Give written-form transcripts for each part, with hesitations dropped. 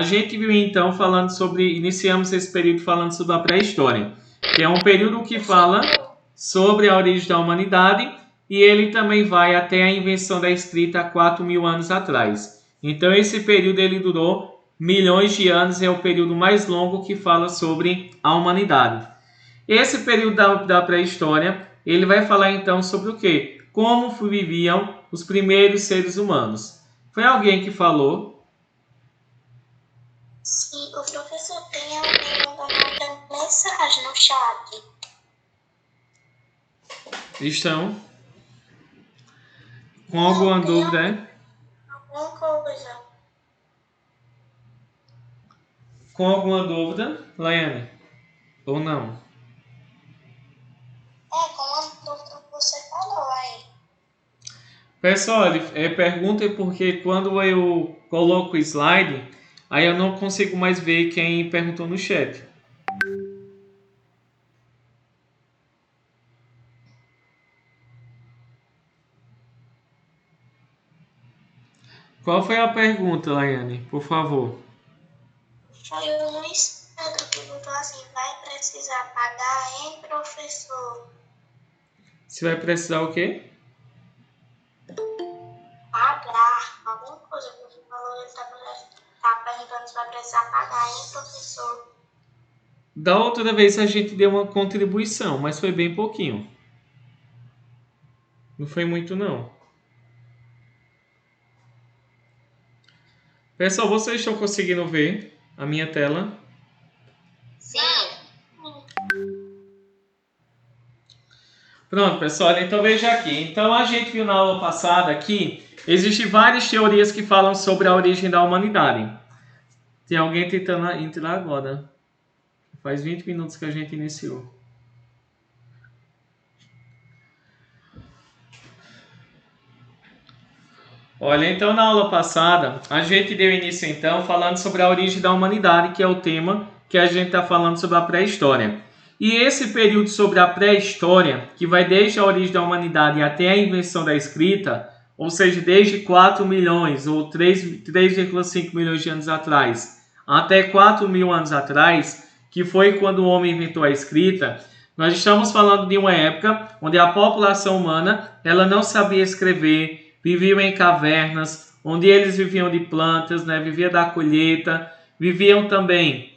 A gente viu então falando sobre, iniciamos esse período falando sobre a pré-história, que é um período que fala sobre a origem da humanidade e ele também vai até a invenção da escrita há 4.000 anos atrás. Então esse período ele durou milhões de anos, é o período mais longo que fala sobre a humanidade. Esse período da pré-história, ele vai falar então sobre o quê? Como viviam os primeiros seres humanos. Foi alguém que falou? Sim, o professor tem alguém mandando mensagem no chat. Estão com alguma dúvida, é? Alguma coisa. Com alguma dúvida, Laiane? Ou não? Com a dúvida que você falou aí. Pessoal, pergunta porque quando eu coloco o slide, aí eu não consigo mais ver quem perguntou no chat. Qual foi a pergunta, Laiane? Por favor. Foi o Luiz Pedro que botou assim, vai precisar pagar, hein, professor? Você vai precisar o quê? Pagar. Alguma coisa que você falou, ele tá perguntando se vai precisar pagar, hein, professor? Da outra vez a gente deu uma contribuição, mas foi bem pouquinho. Não foi muito, não. Pessoal, vocês estão conseguindo ver a minha tela? Sim. Pronto, pessoal, então veja aqui. Então a gente viu na aula passada que existem várias teorias que falam sobre a origem da humanidade. Tem alguém tentando entrar agora. Faz 20 minutos que a gente iniciou. Olha, então na aula passada a gente deu início então falando sobre a origem da humanidade, que é o tema que a gente está falando sobre a pré-história. E esse período sobre a pré-história, que vai desde a origem da humanidade até a invenção da escrita, ou seja, desde 4 milhões ou 3,5 milhões de anos atrás, até 4.000 anos atrás, que foi quando o homem inventou a escrita, nós estamos falando de uma época onde a população humana ela não sabia escrever, viviam em cavernas, onde eles viviam de plantas, né? Viviam da colheita, viviam também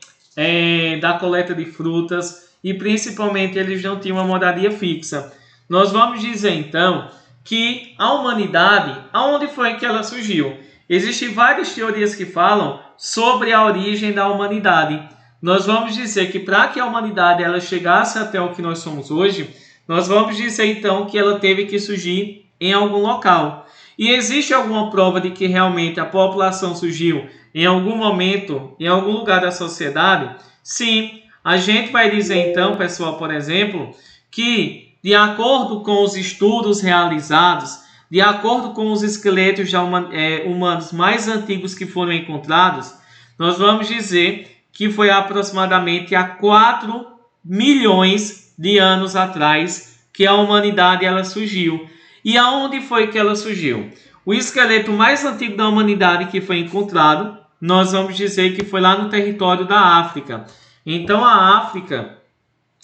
da coleta de frutas e principalmente eles não tinham uma moradia fixa. Nós vamos dizer então que a humanidade, aonde foi que ela surgiu? Existem várias teorias que falam sobre a origem da humanidade. Nós vamos dizer que para que a humanidade ela chegasse até o que nós somos hoje, nós vamos dizer então que ela teve que surgir em algum local. E existe alguma prova de que realmente a população surgiu em algum momento, em algum lugar da sociedade? Sim, a gente vai dizer então, pessoal, por exemplo, que de acordo com os estudos realizados, de acordo com os esqueletos humanos mais antigos que foram encontrados, nós vamos dizer que foi aproximadamente há 4 milhões de anos atrás que a humanidade ela surgiu. E aonde foi que ela surgiu? O esqueleto mais antigo da humanidade que foi encontrado, nós vamos dizer que foi lá no território da África. Então a África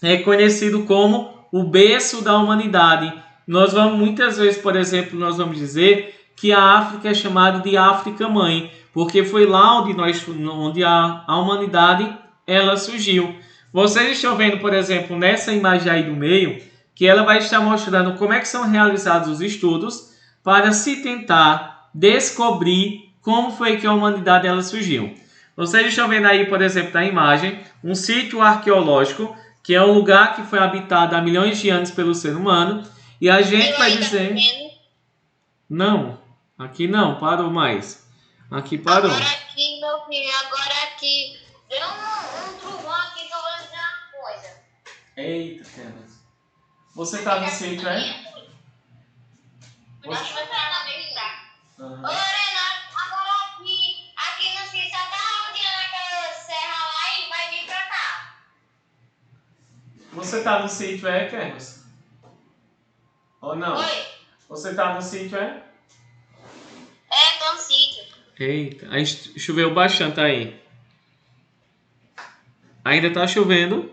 é conhecido como o berço da humanidade. Nós vamos muitas vezes, por exemplo, nós vamos dizer que a África é chamada de África Mãe, porque foi lá onde a humanidade ela surgiu. Vocês estão vendo, por exemplo, nessa imagem aí do meio, que ela vai estar mostrando como é que são realizados os estudos para se tentar descobrir como foi que a humanidade ela surgiu. Vocês estão vendo aí, por exemplo, na imagem, um sítio arqueológico, que é um lugar que foi habitado há milhões de anos pelo ser humano, e a gente vai dizer... Não, aqui não, parou mais. Aqui parou. Agora aqui, meu filho, agora aqui. Deu um trovão aqui que eu vou dizer uma coisa. Eita, Temas. Você tá no sítio, é? Acho que vai ficar na minha. Uhum. Ô, Lorena, agora aqui no sítio, só tá rodeando aquela serra lá e vai vir pra cá. Você tá no sítio, é, Temas? Ou não? Oi? Você tá no sítio, é? Tô no sítio. Eita, aí choveu bastante aí. Ainda tá chovendo?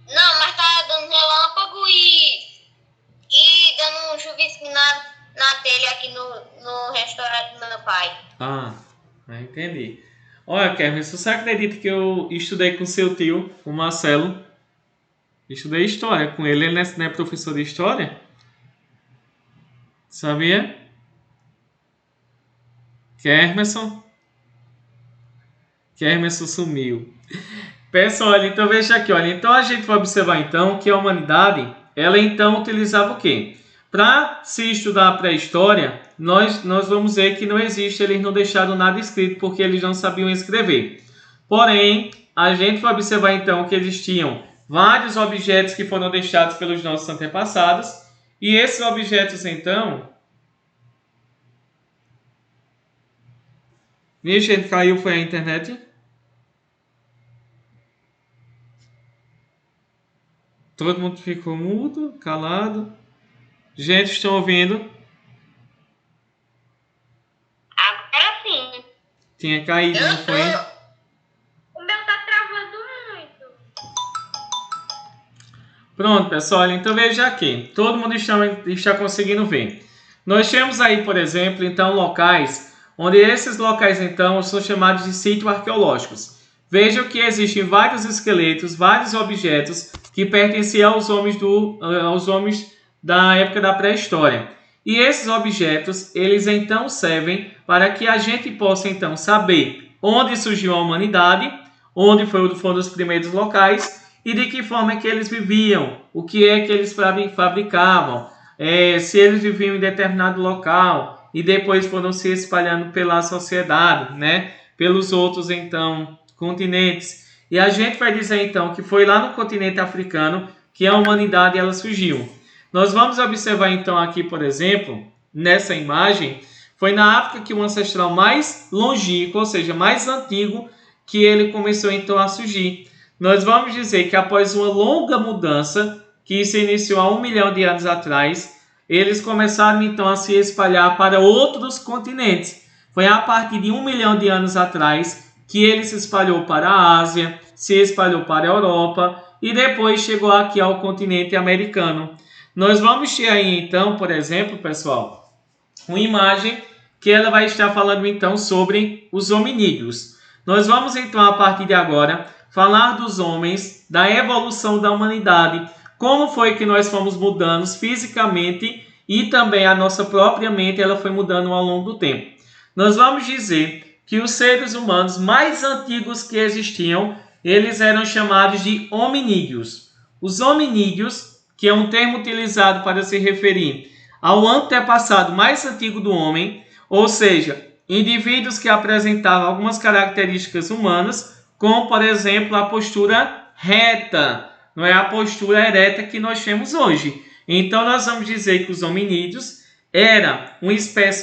Não, mas tá dando relâmpago e dando um chuvisco na telha aqui no restaurante do meu pai. Ah, entendi. Olha, Kevin, você acredita que eu estudei com seu tio, o Marcelo? Estudei história com ele. Ele não é professor de história? Sabia? Kermerson? Kermerson sumiu. Pessoal, olha, então veja aqui, olha. Então a gente vai observar então que a humanidade, ela então utilizava o quê? Para se estudar a pré-história, nós vamos ver que não existe, eles não deixaram nada escrito porque eles não sabiam escrever. Porém, a gente vai observar então que existiam vários objetos que foram deixados pelos nossos antepassados, e esses objetos então... Minha gente, caiu, foi a internet? Todo mundo ficou mudo, calado. Gente, estão ouvindo? Agora sim. Tinha caído, não foi? O meu tá travando muito. Pronto, pessoal. Então veja aqui. Todo mundo está conseguindo ver. Nós temos aí, por exemplo, então locais onde esses locais então são chamados de sítios arqueológicos. Vejam que existem vários esqueletos, vários objetos que pertenciam aos homens da época da pré-história. E esses objetos, eles então servem para que a gente possa então saber onde surgiu a humanidade, onde foram os primeiros locais e de que forma é que eles viviam, o que é que eles fabricavam, se eles viviam em determinado local e depois foram se espalhando pela sociedade, né? Pelos outros então continentes. E a gente vai dizer então que foi lá no continente africano que a humanidade ela surgiu. Nós vamos observar então aqui, por exemplo, nessa imagem, foi na África que o ancestral mais longínquo, ou seja, mais antigo, que ele começou então a surgir. Nós vamos dizer que após uma longa mudança, que se iniciou há 1 milhão de anos atrás, eles começaram então a se espalhar para outros continentes. Foi a partir de 1 milhão de anos atrás que ele se espalhou para a Ásia, se espalhou para a Europa e depois chegou aqui ao continente americano. Nós vamos ter aí então, por exemplo, pessoal, uma imagem que ela vai estar falando então sobre os hominídeos. Nós vamos então a partir de agora falar dos homens, da evolução da humanidade, como foi que nós fomos mudando fisicamente e também a nossa própria mente ela foi mudando ao longo do tempo. Nós vamos dizer que os seres humanos mais antigos que existiam, eles eram chamados de hominídeos. Os hominídeos, que é um termo utilizado para se referir ao antepassado mais antigo do homem, ou seja, indivíduos que apresentavam algumas características humanas, como, por exemplo, a postura reta, não é a postura ereta que nós temos hoje. Então, nós vamos dizer que os hominídeos era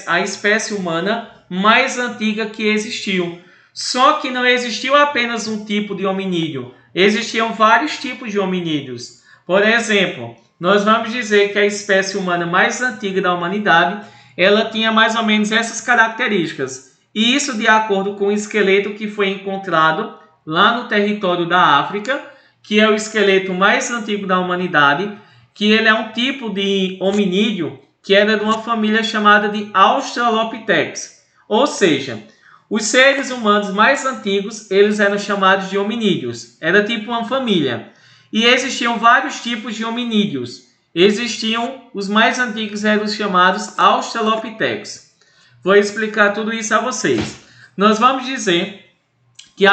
a espécie humana mais antiga que existiu. Só que não existiu apenas um tipo de hominídeo, existiam vários tipos de hominídeos. Por exemplo, nós vamos dizer que a espécie humana mais antiga da humanidade, ela tinha mais ou menos essas características. E isso de acordo com o esqueleto que foi encontrado lá no território da África, que é o esqueleto mais antigo da humanidade, que ele é um tipo de hominídeo que era de uma família chamada de Australopithecus. Ou seja, os seres humanos mais antigos, eles eram chamados de hominídeos. Era tipo uma família. E existiam vários tipos de hominídeos. Os mais antigos eram os chamados Australopithecus. Vou explicar tudo isso a vocês. Nós vamos dizer que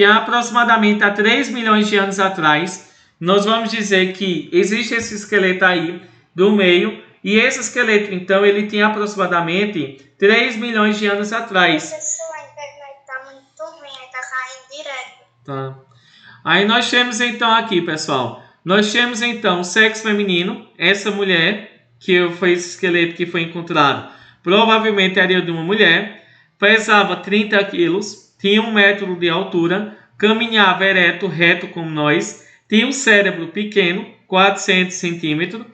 aproximadamente há 3 milhões de anos atrás, nós vamos dizer que existe esse esqueleto aí do meio, e esse esqueleto, então, ele tem aproximadamente 3 milhões de anos atrás. Pessoal, a internet tá muito ruim, tá caindo direto. Tá. Aí nós temos então aqui, pessoal, nós temos então o sexo feminino, essa mulher, que foi esse esqueleto que foi encontrado, provavelmente era de uma mulher, pesava 30 quilos, tinha 1 metro de altura, caminhava reto como nós, tinha um cérebro pequeno, 400 centímetros.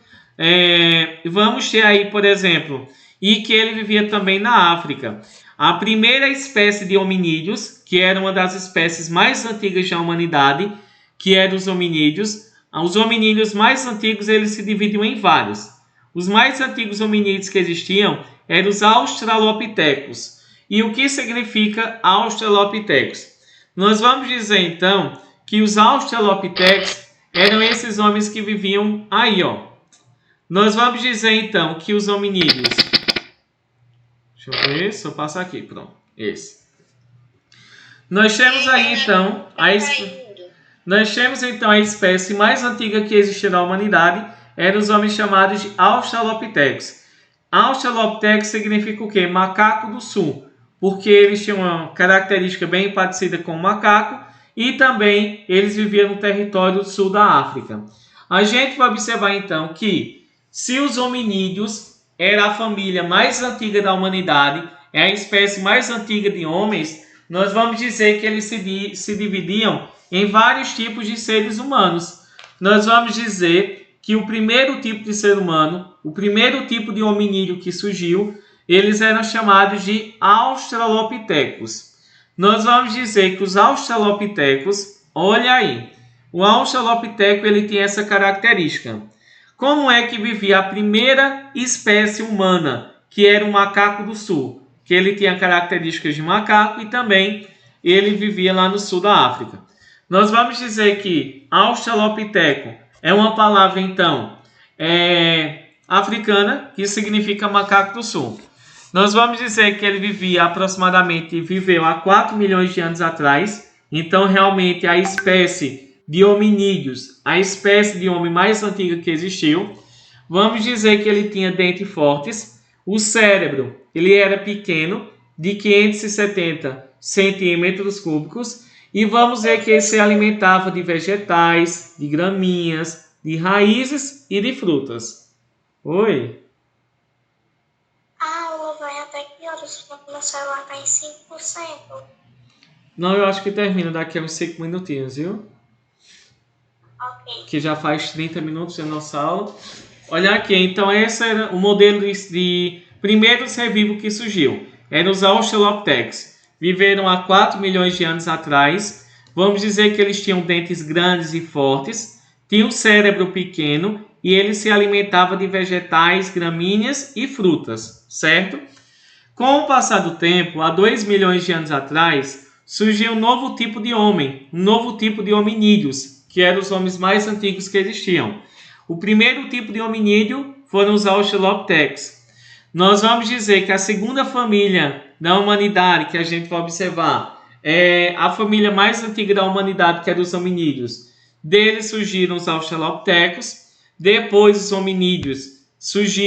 Vamos ter aí, por exemplo, e que ele vivia também na África. a primeira espécie de hominídeos, que era uma das espécies mais antigas da humanidade, que eram os hominídeos. Os hominídeos mais antigos eles se dividiam em vários. Os mais antigos hominídeos que existiam eram os australopitecos. E o que significa australopitecos? Nós vamos dizer então que os australopitecos eram esses homens que viviam aí, ó. Nós vamos dizer então que os hominídeos... Deixa eu ver se eu passo aqui, pronto. Esse. Nós temos aí então a espécie mais antiga que existiu na humanidade, eram os homens chamados de australopitecos. Australopithecus significa o quê? Macaco do sul, porque eles tinham uma característica bem parecida com o macaco e também eles viviam no território do sul da África. A gente vai observar então que se os hominídeos era a família mais antiga da humanidade, é a espécie mais antiga de homens, nós vamos dizer que eles se dividiam em vários tipos de seres humanos. Nós vamos dizer que o primeiro tipo de ser humano, o primeiro tipo de hominídeo que surgiu, eles eram chamados de australopitecos. Nós vamos dizer que os australopitecos, olha aí, o australopiteco ele tem essa característica. Como é que vivia a primeira espécie humana, que era o macaco do sul? Que ele tinha características de macaco e também ele vivia lá no sul da África. Nós vamos dizer que australopiteco é uma palavra, então, africana, que significa macaco do sul. Nós vamos dizer que ele viveu há 4 milhões de anos atrás. Então, realmente, a espécie de hominídeos, a espécie de homem mais antiga que existiu. Vamos dizer que ele tinha dentes fortes. O cérebro, ele era pequeno, de 570 centímetros cúbicos. E vamos ver que ele se alimentava de vegetais, de graminhas, de raízes e de frutas. Oi? A aula vai até que horas? Porque meu celular está em 5%. Não, eu acho que termina daqui a uns 5 minutinhos, viu? Ok. Que já faz 30 minutos da nossa aula. Olha aqui, então esse era o modelo de primeiro ser vivo que surgiu. Eram os australopithecus. Viveram há 4 milhões de anos atrás. Vamos dizer que eles tinham dentes grandes e fortes, tinham um cérebro pequeno e eles se alimentavam de vegetais, gramíneas e frutas, certo? Com o passar do tempo, há 2 milhões de anos atrás, surgiu um novo tipo de homem, um novo tipo de hominídeos, que eram os homens mais antigos que existiam. O primeiro tipo de hominídeo foram os australopithecus. Nós vamos dizer que a segunda família da humanidade que a gente vai observar é a família mais antiga da humanidade, que é dos hominídeos. Deles surgiram os australopithecus. Depois os hominídeos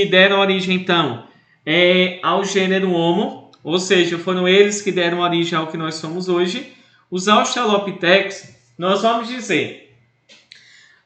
deram origem então ao gênero Homo, ou seja, foram eles que deram origem ao que nós somos hoje. Os australopithecus, nós vamos dizer,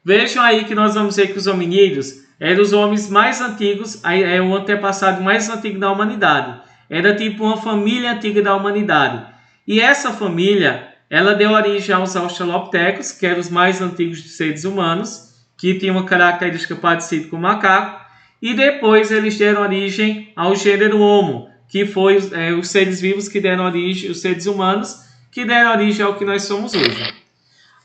vejam aí que nós vamos dizer que os hominídeos eram os homens mais antigos, é o antepassado mais antigo da humanidade. Era tipo uma família antiga da humanidade. E essa família, ela deu origem aos australopithecus, que eram os mais antigos dos seres humanos, que tinham uma característica parecida com o macaco. E depois eles deram origem ao gênero Homo, que foi os seres vivos que deram origem, os seres humanos, que deram origem ao que nós somos hoje.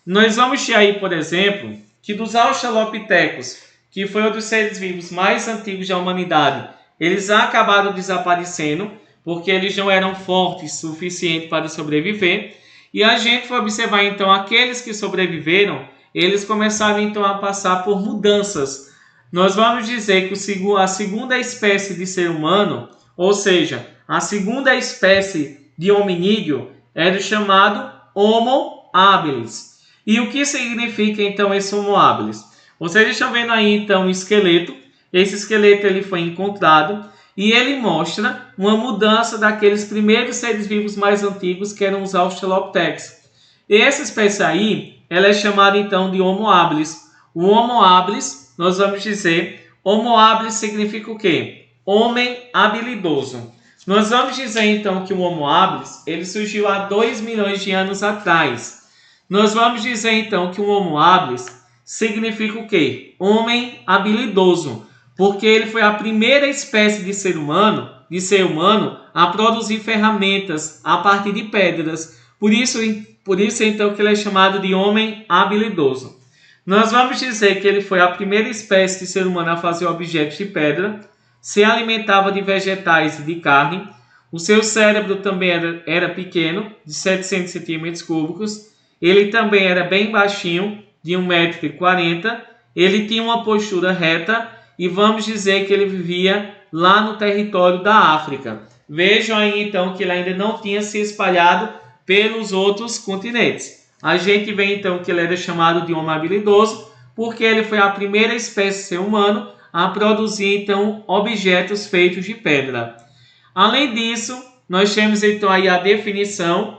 Nós vamos ter aí, por exemplo, que dos australopithecus, que foi um dos seres vivos mais antigos da humanidade, eles acabaram desaparecendo, porque eles não eram fortes o suficiente para sobreviver. E a gente vai observar então aqueles que sobreviveram, eles começaram então a passar por mudanças. Nós vamos dizer que a segunda espécie de ser humano, ou seja, a segunda espécie de hominídeo, era chamado Homo habilis. E o que significa então esse Homo habilis? Vocês estão vendo aí então um esqueleto. Esse esqueleto ele foi encontrado e ele mostra uma mudança daqueles primeiros seres vivos mais antigos, que eram os australopithecus. E essa espécie aí, ela é chamada então de Homo habilis. O Homo habilis, nós vamos dizer, Homo habilis significa o quê? Homem habilidoso. Nós vamos dizer então que o Homo habilis, ele surgiu há 2 milhões de anos atrás. Nós vamos dizer então que o Homo habilis significa o quê? Homem habilidoso. Porque ele foi a primeira espécie de ser humano de ser humano a produzir ferramentas a partir de pedras. Por isso então que ele é chamado de homem habilidoso. Nós vamos dizer que ele foi a primeira espécie de ser humano a fazer objetos de pedra, se alimentava de vegetais e de carne. O seu cérebro também era pequeno, de 700 centímetros cúbicos. Ele também era bem baixinho, de 1,40 m. Ele tinha uma postura reta e vamos dizer que ele vivia lá no território da África. Vejam aí então que ele ainda não tinha se espalhado pelos outros continentes. A gente vê então que ele era chamado de homem habilidoso porque ele foi a primeira espécie de ser humano a produzir então objetos feitos de pedra. Além disso, nós temos então aí a definição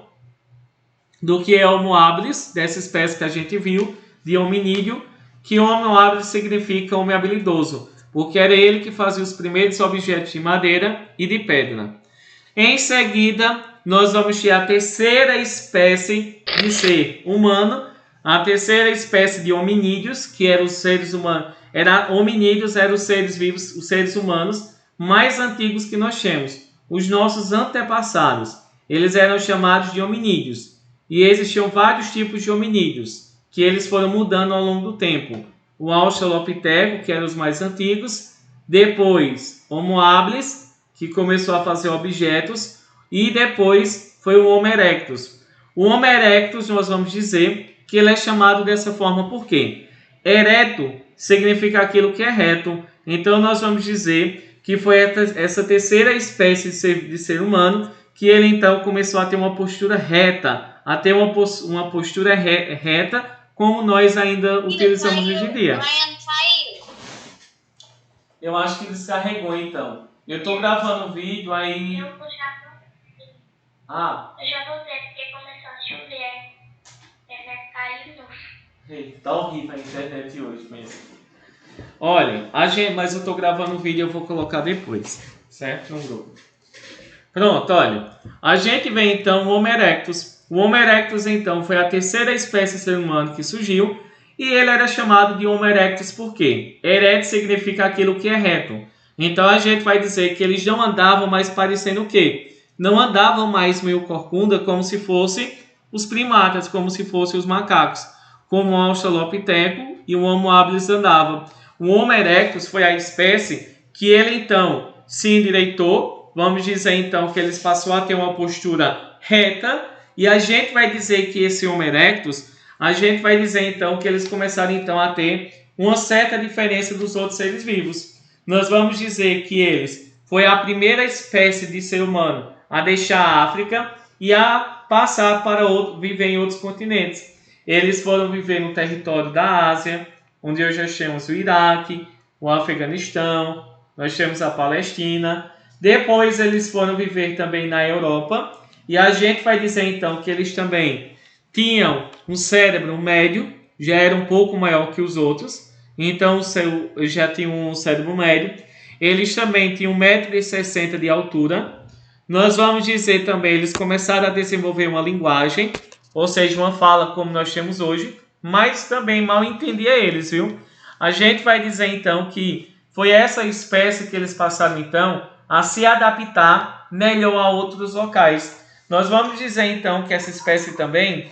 do que é Homo habilis, dessa espécie que a gente viu, de hominídeo, que Homo habilis significa homem habilidoso, porque era ele que fazia os primeiros objetos de madeira e de pedra. Em seguida, nós vamos ter a terceira espécie de ser humano, a terceira espécie de hominídeos, que eram os seres humanos. Hominídeos eram os seres vivos, os seres humanos mais antigos que nós temos. Os nossos antepassados, eles eram chamados de hominídeos. E existiam vários tipos de hominídeos, que eles foram mudando ao longo do tempo. O Australopiteco, que eram os mais antigos, depois Homo habilis, que começou a fazer objetos, e depois foi o Homo erectus. O Homo erectus, nós vamos dizer que ele é chamado dessa forma por quê? Ereto significa aquilo que é reto. Então nós vamos dizer que foi essa terceira espécie de ser humano que ele então começou a ter uma postura reta, a ter uma postura reta, como nós ainda utilizamos hoje em dia. Eu acho que descarregou então. Eu estou gravando o vídeo aí. Eu já voltei porque começou a chover. Vai cair de novo. Tá horrível a internet hoje mesmo. Olha, mas eu estou gravando o vídeo e eu vou colocar depois, certo? No grupo. Pronto, olha. A gente vê então o Homo erectus. O Homo erectus então foi a terceira espécie de ser humano que surgiu e ele era chamado de Homo erectus por quê? Ereto significa aquilo que é reto. Então a gente vai dizer que eles não andavam mais parecendo o quê? Não andavam mais meio corcunda como se fossem os primatas, como se fossem os macacos, como o Australopiteco e o Homo habilis andavam. O Homo erectus foi a espécie que ele então se endireitou, vamos dizer então que eles passou a ter uma postura reta, e a gente vai dizer que esse Homo erectus, a gente vai dizer então que eles começaram então a ter uma certa diferença dos outros seres vivos. Nós vamos dizer que eles foi a primeira espécie de ser humano a deixar a África e a passar para viver em outros continentes. Eles foram viver no território da Ásia, onde hoje nós temos o Iraque, o Afeganistão, nós temos a Palestina. Depois eles foram viver também na Europa. E a gente vai dizer então que eles também tinham um cérebro médio, já era um pouco maior que os outros. Então já tinham um cérebro médio. Eles também tinham 1,60 m de altura. Nós vamos dizer também, eles começaram a desenvolver uma linguagem, ou seja, uma fala como nós temos hoje, mas também mal entendia eles, viu? A gente vai dizer então que foi essa espécie que eles passaram então a se adaptar melhor a outros locais. Nós vamos dizer então que essa espécie também,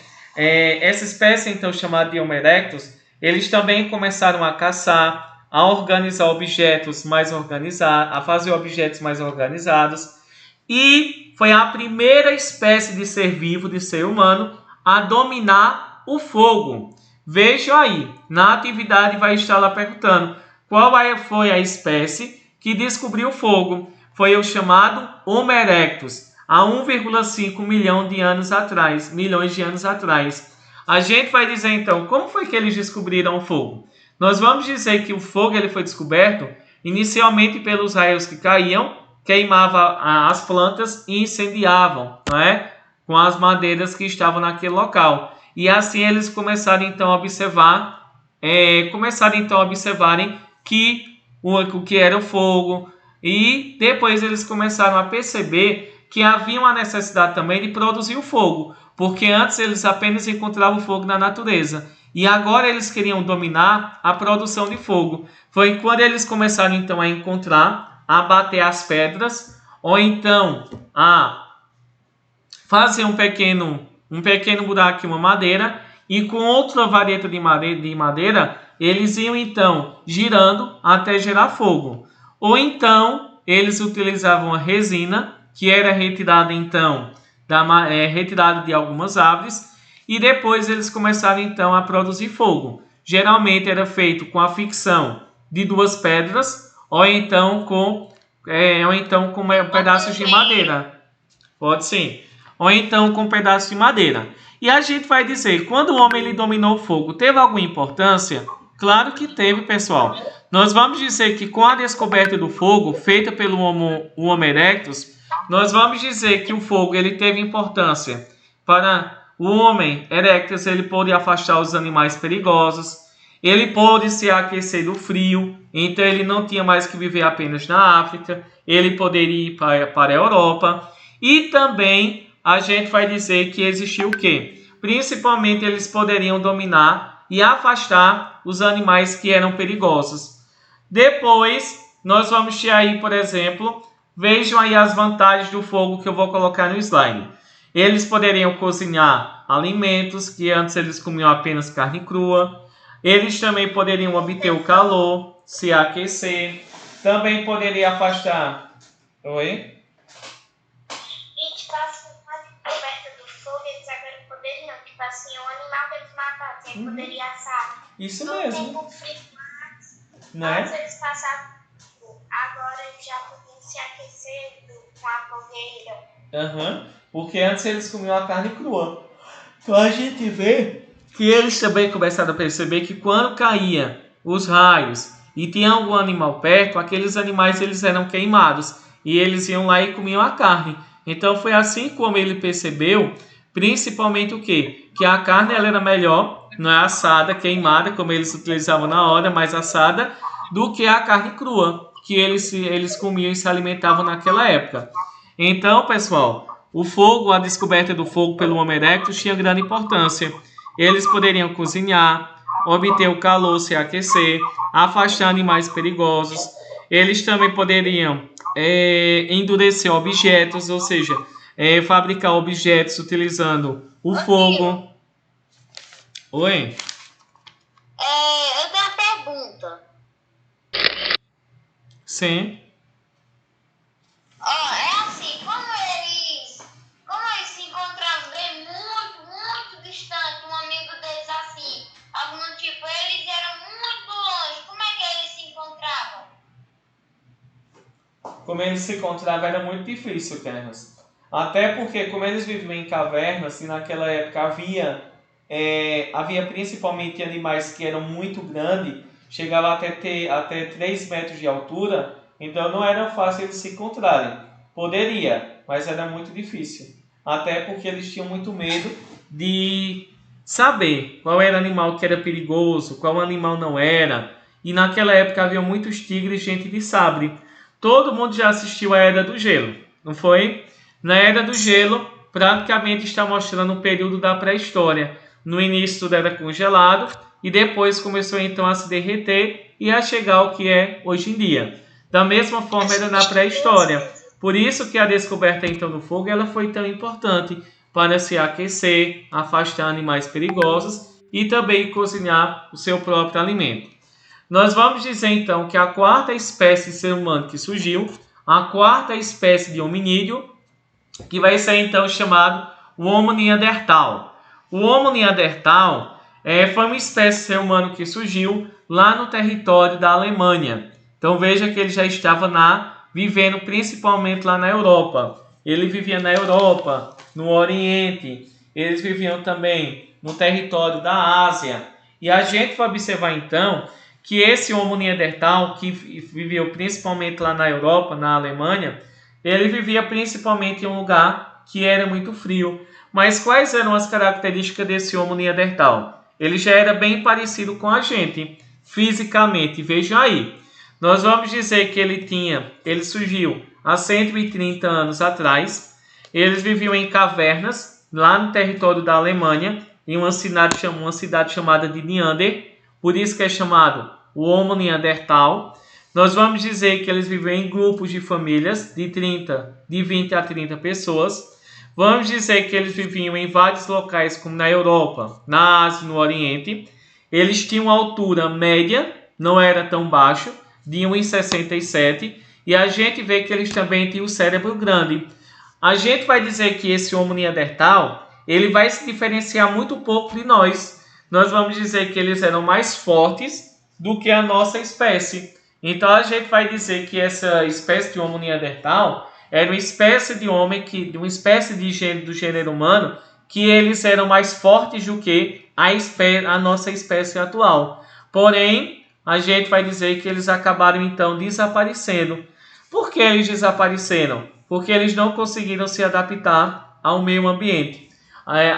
então chamada de Homo erectus, eles também começaram a caçar, a organizar objetos mais organizados, a fazer objetos mais organizados, e foi a primeira espécie de ser vivo, de ser humano, a dominar o fogo. Vejam aí, na atividade vai estar lá perguntando qual foi a espécie que descobriu o fogo. Foi o chamado Homo erectus, há 1,5 milhão de anos atrás, milhões de anos atrás. A gente vai dizer então, como foi que eles descobriram o fogo? Nós vamos dizer que o fogo ele foi descoberto inicialmente pelos raios que caíam, queimavam as plantas e incendiavam, não é? Com as madeiras que estavam naquele local. E assim eles começaram então a observarem que o que era o fogo. E depois eles começaram a perceber que havia uma necessidade também de produzir o fogo, porque antes eles apenas encontravam o fogo na natureza. E agora eles queriam dominar a produção de fogo. Foi quando eles começaram então a encontrar, a bater as pedras, ou então a fazer um pequeno buraco em uma madeira, e com outra vareta de madeira, eles iam então girando até gerar fogo. Ou então eles utilizavam a resina, que era retirada então retirada de algumas árvores, e depois eles começaram então a produzir fogo. Geralmente era feito com a fricção de duas pedras, ou então com pedaços de madeira. Pode sim. Ou então com pedaços de madeira. E a gente vai dizer, quando o homem ele dominou o fogo, teve alguma importância? Claro que teve, pessoal. Nós vamos dizer que com a descoberta do fogo, feita pelo Homo erectus, nós vamos dizer que o fogo ele teve importância para o Homo erectus, ele pôde afastar os animais perigosos, ele pôde se aquecer do frio, então ele não tinha mais que viver apenas na África, ele poderia ir para a Europa, e também a gente vai dizer que existiu o quê? Principalmente eles poderiam dominar e afastar os animais que eram perigosos. Depois, nós vamos ter aí, por exemplo, vejam aí as vantagens do fogo que eu vou colocar no slide. Eles poderiam cozinhar alimentos que antes eles comiam apenas carne crua. Eles também poderiam obter o calor, se aquecer. Também poderia afastar... Oi? Poderia assar. Isso no mesmo. Tempo frio, né? Antes eles passavam, agora eles já podiam se aquecer com a fogueira. Porque antes eles comiam a carne crua. Então a gente vê que eles também começaram a perceber que quando caía os raios e tinha algum animal perto, aqueles animais eles eram queimados e eles iam lá e comiam a carne. Então foi assim como ele percebeu, principalmente o quê? Que a carne ela era melhor, não é assada, queimada, como eles utilizavam na hora, mas assada, do que a carne crua, que eles comiam e se alimentavam naquela época. Então, pessoal, o fogo, a descoberta do fogo pelo Homo erectus tinha grande importância. Eles poderiam cozinhar, obter o calor, se aquecer, afastar animais perigosos. Eles também poderiam endurecer objetos, ou seja, fabricar objetos utilizando o fogo. Oi? Eu tenho uma pergunta. Sim. Assim, como eles se encontravam bem muito distante, um amigo deles assim, algum tipo, eles eram muito longe, como é que eles se encontravam? Como eles se encontravam era muito difícil, Kernas. Até porque, como eles viviam em cavernas, e naquela época havia principalmente animais que eram muito grandes, chegavam até 3 metros de altura, então não era fácil eles se encontrarem. Poderia, mas era muito difícil. Até porque eles tinham muito medo de saber qual era o animal que era perigoso, qual animal não era. E naquela época havia muitos tigres, gente de sabre. Todo mundo já assistiu à Era do Gelo, não foi? Na Era do Gelo, praticamente está mostrando o período da pré-história. No início tudo era congelado e depois começou então a se derreter e a chegar ao que é hoje em dia. Da mesma forma era na pré-história. Por isso que a descoberta então do fogo ela foi tão importante para se aquecer, afastar animais perigosos e também cozinhar o seu próprio alimento. Nós vamos dizer então que a quarta espécie de ser humano que surgiu, a quarta espécie de hominídeo, que vai ser então chamado o Homo neandertal. O Homo neandertal foi uma espécie de ser humano que surgiu lá no território da Alemanha. Então veja que ele já estava vivendo principalmente lá na Europa. Ele vivia na Europa, no Oriente, eles viviam também no território da Ásia. E a gente vai observar então que esse Homo neandertal, que viveu principalmente lá na Europa, na Alemanha, ele vivia principalmente em um lugar que era muito frio. Mas quais eram as características desse Homo neandertal? Ele já era bem parecido com a gente, fisicamente. Vejam aí. Nós vamos dizer que ele surgiu há 130 anos atrás. Eles viviam em cavernas, lá no território da Alemanha, em uma cidade chamada de Neander. Por isso que é chamado o Homo neandertal. nós vamos dizer que eles viviam em grupos de famílias de 20 a 30 pessoas. Vamos dizer que eles viviam em vários locais, como na Europa, na Ásia e no Oriente. Eles tinham uma altura média, não era tão baixo, de 1,67, e a gente vê que eles também tinham o cérebro grande. A gente vai dizer que esse Homo neandertal, ele vai se diferenciar muito pouco de nós. Nós vamos dizer que eles eram mais fortes do que a nossa espécie. Então a gente vai dizer que essa espécie de Homo neandertal era uma espécie de homem, uma espécie de gênero do gênero humano, que eles eram mais fortes do que a nossa espécie atual. Porém, a gente vai dizer que eles acabaram então desaparecendo. Por que eles desapareceram? Porque eles não conseguiram se adaptar ao meio ambiente,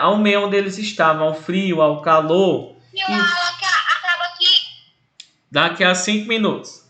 ao meio onde eles estavam, ao frio, ao calor. E a aula acaba aqui. Daqui a 5 minutos.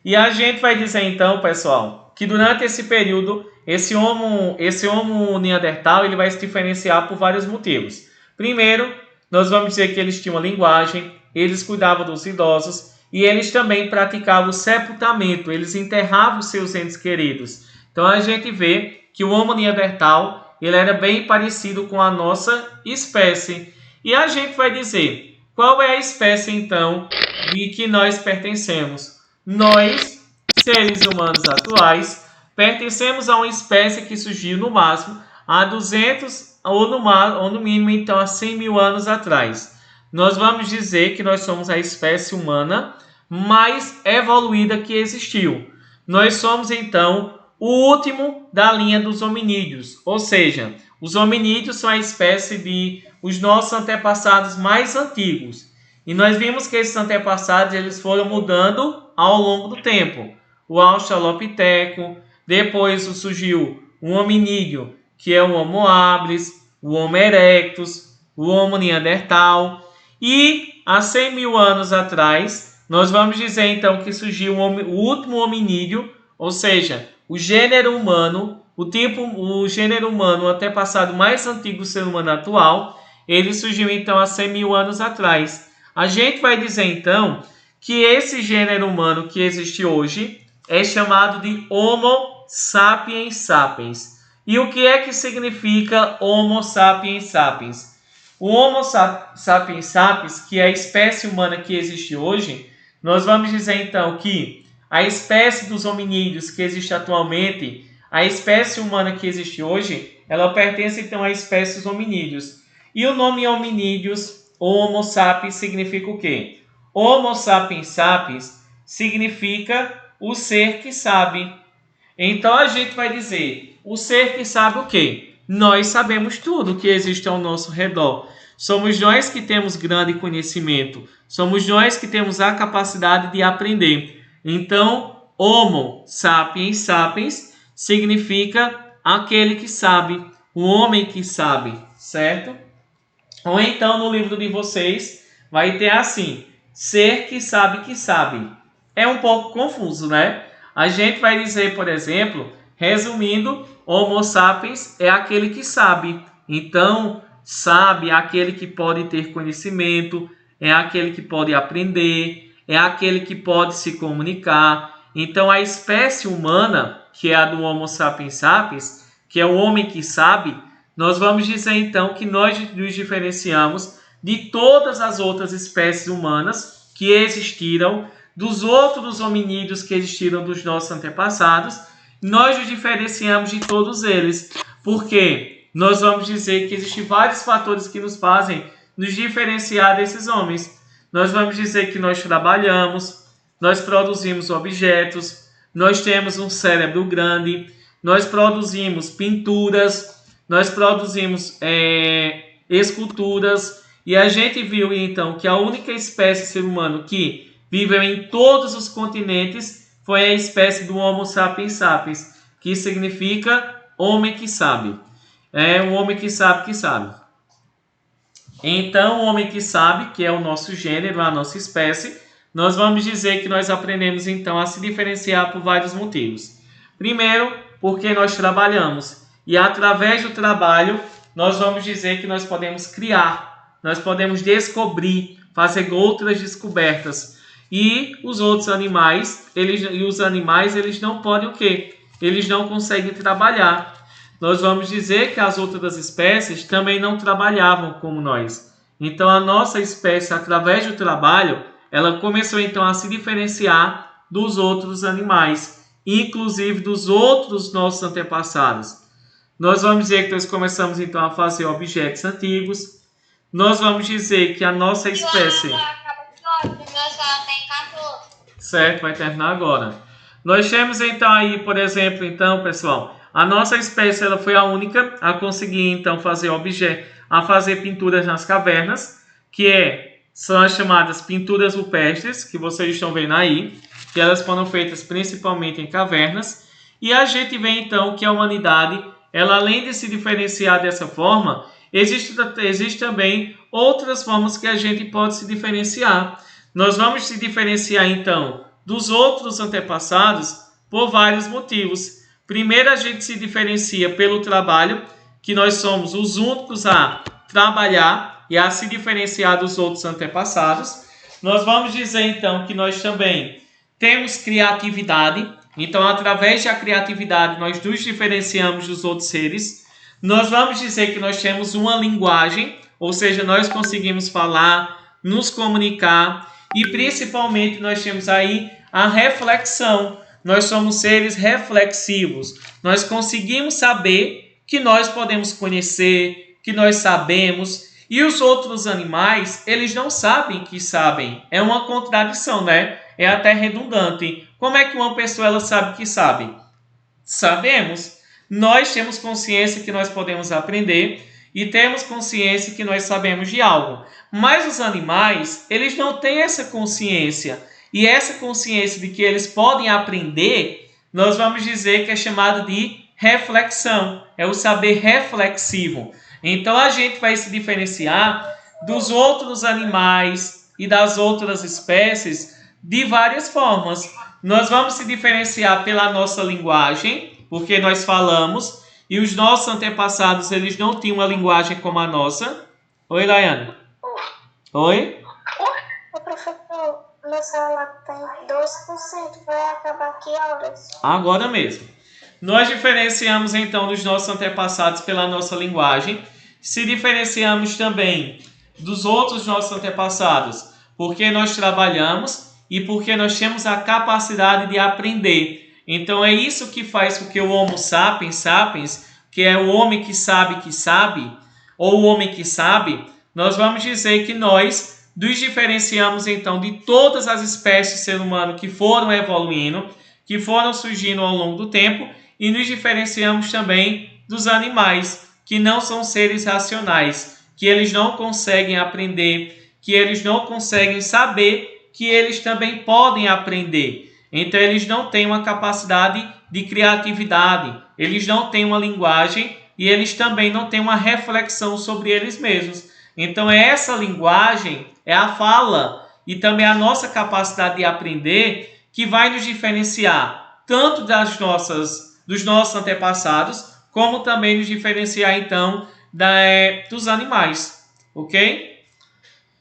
E a gente vai dizer então, pessoal, que durante esse período, esse Homo neandertal, ele vai se diferenciar por vários motivos. Primeiro, nós vamos dizer que eles tinham uma linguagem, eles cuidavam dos idosos e eles também praticavam o sepultamento, eles enterravam os seus entes queridos. Então a gente vê que o Homo neandertal, ele era bem parecido com a nossa espécie. E a gente vai dizer, qual é a espécie então de que nós pertencemos? Nós, seres humanos atuais, pertencemos a uma espécie que surgiu no máximo há 200 ou no mínimo então há 100 mil anos atrás. Nós vamos dizer que nós somos a espécie humana mais evoluída que existiu. Nós somos então o último da linha dos hominídeos, ou seja, os hominídeos são a espécie de os nossos antepassados mais antigos. E nós vimos que esses antepassados eles foram mudando ao longo do tempo. O Australopiteco, depois surgiu um hominídeo, que é o Homo habilis, o Homo erectus, o Homo neandertal. E há 100 mil anos atrás, nós vamos dizer então que surgiu o último hominídeo, ou seja, o gênero humano, o gênero humano, o antepassado mais antigo do ser humano atual, ele surgiu então há 100 mil anos atrás. A gente vai dizer então que esse gênero humano que existe hoje é chamado de Homo sapiens sapiens. E o que é que significa Homo sapiens sapiens? O Homo sapiens sapiens, que é a espécie humana que existe hoje, nós vamos dizer então que a espécie dos hominídeos que existe atualmente, a espécie humana que existe hoje, ela pertence então à espécie dos hominídeos. E o nome hominídeos, Homo sapiens, significa o quê? Homo sapiens sapiens significa o ser que sabe. Então a gente vai dizer, o ser que sabe o quê? Nós sabemos tudo que existe ao nosso redor. Somos nós que temos grande conhecimento. Somos nós que temos a capacidade de aprender. Então, Homo sapiens sapiens significa aquele que sabe, o homem que sabe, certo? Ou então no livro de vocês vai ter assim, ser que sabe que sabe. É um pouco confuso, né? A gente vai dizer, por exemplo, resumindo, Homo sapiens é aquele que sabe. Então, sabe é aquele que pode ter conhecimento, é aquele que pode aprender, é aquele que pode se comunicar. Então, a espécie humana, que é a do Homo sapiens sapiens, que é o homem que sabe, nós vamos dizer então que nós nos diferenciamos de todas as outras espécies humanas que existiram, dos outros hominídeos que existiram dos nossos antepassados. Nós nos diferenciamos de todos eles, porque nós vamos dizer que existem vários fatores que nos fazem nos diferenciar desses homens. Nós vamos dizer que nós trabalhamos, nós produzimos objetos, nós temos um cérebro grande, nós produzimos pinturas, nós produzimos esculturas, e a gente viu então que a única espécie de ser humano que viveu em todos os continentes foi a espécie do Homo sapiens sapiens, que significa homem que sabe. É um homem que sabe que sabe. Então, o homem que sabe, que é o nosso gênero, a nossa espécie, nós vamos dizer que nós aprendemos então a se diferenciar por vários motivos. Primeiro, porque nós trabalhamos. E através do trabalho, nós vamos dizer que nós podemos criar, nós podemos descobrir, fazer outras descobertas. E os outros animais, eles não podem o quê? Eles não conseguem trabalhar. Nós vamos dizer que as outras espécies também não trabalhavam como nós. Então a nossa espécie, através do trabalho, ela começou então a se diferenciar dos outros animais, inclusive dos outros nossos antepassados. Nós vamos dizer que nós começamos então a fazer objetos antigos. Nós vamos dizer que a nossa espécie... Certo, vai terminar agora. Nós temos então aí, por exemplo, então, pessoal, a nossa espécie ela foi a única a conseguir então fazer pinturas nas cavernas, são as chamadas pinturas rupestres, que vocês estão vendo aí, que elas foram feitas principalmente em cavernas. E a gente vê então que a humanidade, ela além de se diferenciar dessa forma, existe também outras formas que a gente pode se diferenciar. Nós vamos se diferenciar então dos outros antepassados por vários motivos. Primeiro, a gente se diferencia pelo trabalho, que nós somos os únicos a trabalhar e a se diferenciar dos outros antepassados. Nós vamos dizer então que nós também temos criatividade. Então, através da criatividade, nós nos diferenciamos dos outros seres. Nós vamos dizer que nós temos uma linguagem, ou seja, nós conseguimos falar, nos comunicar. E principalmente nós temos aí a reflexão. Nós somos seres reflexivos. Nós conseguimos saber que nós podemos conhecer, que nós sabemos. E os outros animais, eles não sabem que sabem. É uma contradição, né? É até redundante. Como é que uma pessoa ela sabe que sabe? Sabemos. Nós temos consciência que nós podemos aprender e temos consciência que nós sabemos de algo. Mas os animais, eles não têm essa consciência. E essa consciência de que eles podem aprender, nós vamos dizer que é chamado de reflexão. É o saber reflexivo. Então a gente vai se diferenciar dos outros animais e das outras espécies de várias formas. Nós vamos se diferenciar pela nossa linguagem, porque nós falamos, e os nossos antepassados, eles não tinham uma linguagem como a nossa. Oi, Laiane. Oi? O professor, meu celular tem 2%, vai acabar que horas? Agora mesmo. Nós diferenciamos então dos nossos antepassados pela nossa linguagem. Se diferenciamos também dos outros nossos antepassados porque nós trabalhamos e porque nós temos a capacidade de aprender. Então é isso que faz com que o Homo sapiens, que é o homem que sabe, ou o homem que sabe, nós vamos dizer que nós nos diferenciamos então de todas as espécies de ser humano que foram evoluindo, que foram surgindo ao longo do tempo, e nos diferenciamos também dos animais, que não são seres racionais, que eles não conseguem aprender, que eles não conseguem saber que eles também podem aprender. Então eles não têm uma capacidade de criatividade, eles não têm uma linguagem e eles também não têm uma reflexão sobre eles mesmos. Então essa linguagem é a fala e também a nossa capacidade de aprender que vai nos diferenciar tanto dos nossos antepassados, como também nos diferenciar então dos animais, ok?